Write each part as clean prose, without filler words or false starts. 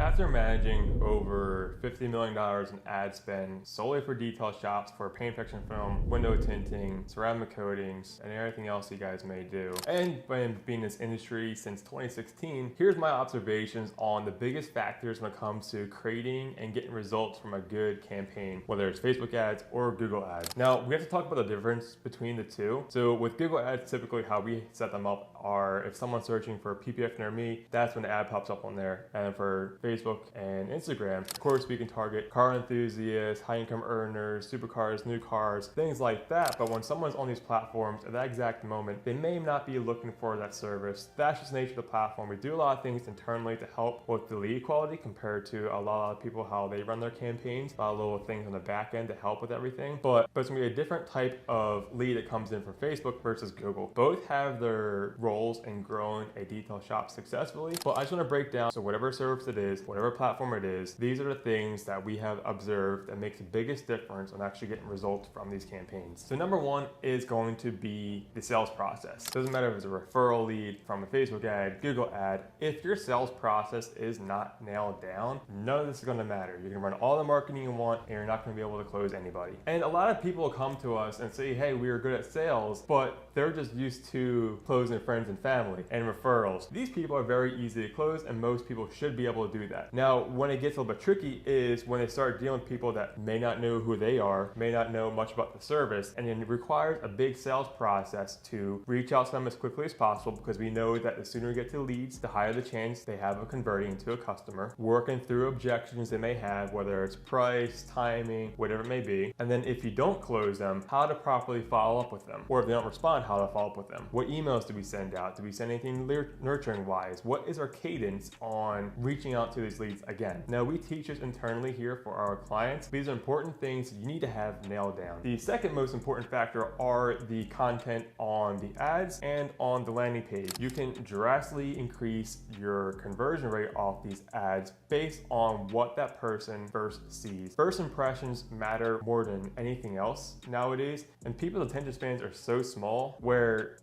After managing over $50 million in ad spend solely for detail shops for paint protection film, window tinting, ceramic coatings, and everything else you guys may do, and been in this industry since 2016, here's my observations on the biggest factors when it comes to creating and getting results from a good campaign, whether it's Facebook ads or Google ads. Now, we have to talk about the difference between the two. So with Google ads, typically how we set them up are if someone's searching for PPF near me, that's when the ad pops up on there. And for Facebook and Instagram, of course, we can target car enthusiasts, high income earners, supercars, new cars, things like that. But when someone's on these platforms at that exact moment, they may not be looking for that service. That's just the nature of the platform. We do a lot of things internally to help with the lead quality compared to a lot of people, how they run their campaigns, a lot of little things on the back end to help with everything. But it's gonna be a different type of lead that comes in from Facebook versus Google. Both have their roles in growing a detail shop successfully, but I just wanna break down, so whatever service it is, whatever platform it is, these are the things that we have observed that makes the biggest difference on actually getting results from these campaigns. So number one is going to be the sales process. Doesn't matter if it's a referral lead from a Facebook ad, Google ad, if your sales process is not nailed down, none of this is gonna matter. You're gonna run all the marketing you want and you're not gonna be able to close anybody. And a lot of people come to us and say, hey, we are good at sales, but they're just used to closing friends and family and referrals. These people are very easy to close and most people should be able to do that. Now, when it gets a little bit tricky is when they start dealing with people that may not know who they are, may not know much about the service, and it requires a big sales process to reach out to them as quickly as possible, because we know that the sooner we get to leads, the higher the chance they have of converting into a customer, working through objections they may have, whether it's price, timing, whatever it may be. And then if you don't close them, how to properly follow up with them, or if they don't respond, how to follow up with them. What emails do we send out? Do we send anything nurturing wise? What is our cadence on reaching out to these leads again? Now, we teach this internally here for our clients. These are important things you need to have nailed down. The second most important factor are the content on the ads and on the landing page. You can drastically increase your conversion rate off these ads based on what that person first sees. First impressions matter more than anything else nowadays, and people's attention spans are so small where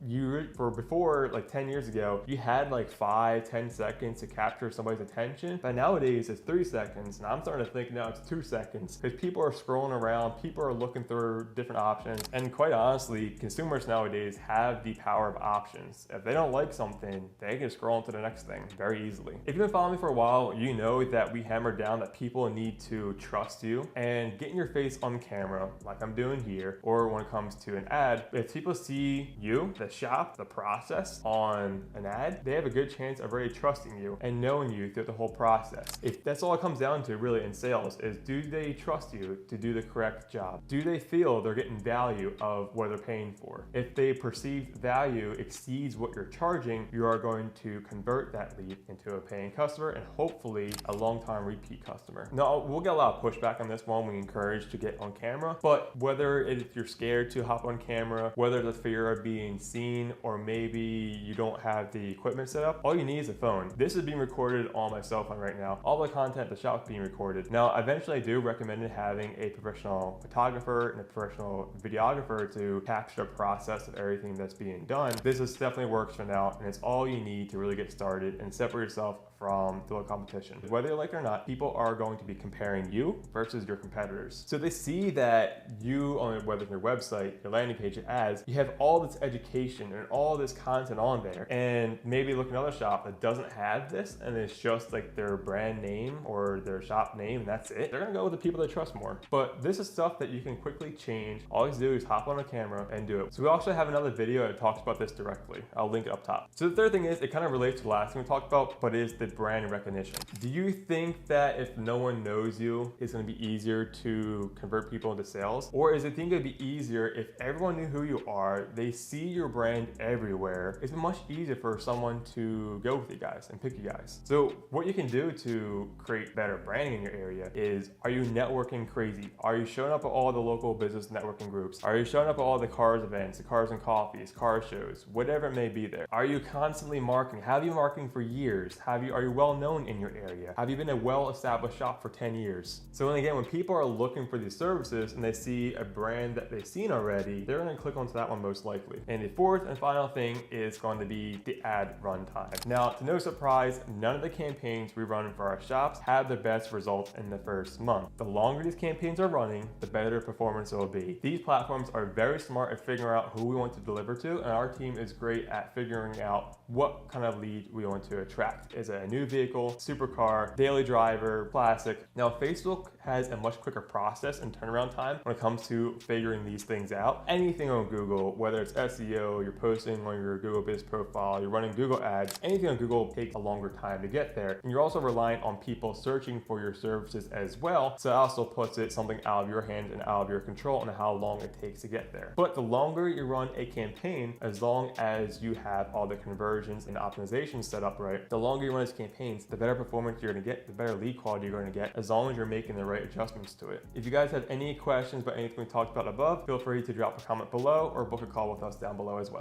before, like 10 years ago, you had like 5-10 seconds to capture somebody's attention, but nowadays it's 3 seconds, and I'm starting to think now it's 2 seconds, because people are scrolling around, people are looking through different options, and quite honestly, consumers nowadays have the power of options. If they don't like something, they can scroll into the next thing very easily. If you've been following me for a while, you know that we hammer down that people need to trust you, and getting your face on camera, like I'm doing here, or when it comes to an ad, if people see you, the shop, the process on an ad, they have a good chance of really trusting you and knowing you through the whole process. If that's all it comes down to really in sales, is do they trust you to do the correct job? Do they feel they're getting value of what they're paying for? If they perceive value exceeds what you're charging, you are going to convert that lead into a paying customer and hopefully a long-time repeat customer. Now, we'll get a lot of pushback on this one. We encourage to get on camera, but whether you're scared to hop on camera, whether the fear of being seen, or maybe you don't have the equipment set up, all you need is a phone. This is being recorded on my cell phone right now. All the content at the shop is being recorded. Now, eventually I do recommend having a professional photographer and a professional videographer to capture the process of everything that's being done. This definitely works for now, and it's all you need to really get started and separate yourself from the competition. Whether you like it or not, people are going to be comparing you versus your competitors. So they see that you, whether it's your website, your landing page, your ads, you have all this education and all this content on there, and maybe look at another shop that doesn't have this and it's just like their brand name or their shop name and that's it. They're gonna go with the people they trust more. But this is stuff that you can quickly change. All you do is hop on a camera and do it. So we also have another video that talks about this directly. I'll link it up top. So the third thing is, it kind of relates to the last thing we talked about, but is the brand recognition. Do you think that if no one knows you, it's going to be easier to convert people into sales? Or is it think it'd be easier if everyone knew who you are, they see your brand everywhere? It's much easier for someone to go with you guys and pick you guys. So what you can do to create better branding in your area is, are you networking crazy? Are you showing up at all the local business networking groups? Are you showing up at all the cars events, the cars and coffees, car shows, whatever it may be there? Are you constantly marketing? Have you marketing for years? Are Are you well known in your area? Have you been a well-established shop for 10 years? So then again, when people are looking for these services and they see a brand that they've seen already, they're gonna click onto that one most likely. And the fourth and final thing is going to be the ad run time. Now, to no surprise, none of the campaigns we run for our shops have the best results in the first month. The longer these campaigns are running, the better their performance will be. These platforms are very smart at figuring out who we want to deliver to, and our team is great at figuring out what kind of lead we want to attract. Is it a new vehicle, supercar, daily driver, classic? Now, Facebook has a much quicker process and turnaround time when it comes to figuring these things out. Anything on Google, whether it's SEO, you're posting on your Google Biz profile, you're running Google ads, anything on Google takes a longer time to get there. And you're also reliant on people searching for your services as well. So that also puts it something out of your hands and out of your control on how long it takes to get there. But the longer you run a campaign, as long as you have all the conversions and optimizations set up right, the longer you run these campaigns, the better performance you're gonna get, the better lead quality you're gonna get, as long as you're making the right adjustments to it. If you guys have any questions about anything we talked about above, feel free to drop a comment below or book a call with us down below as well.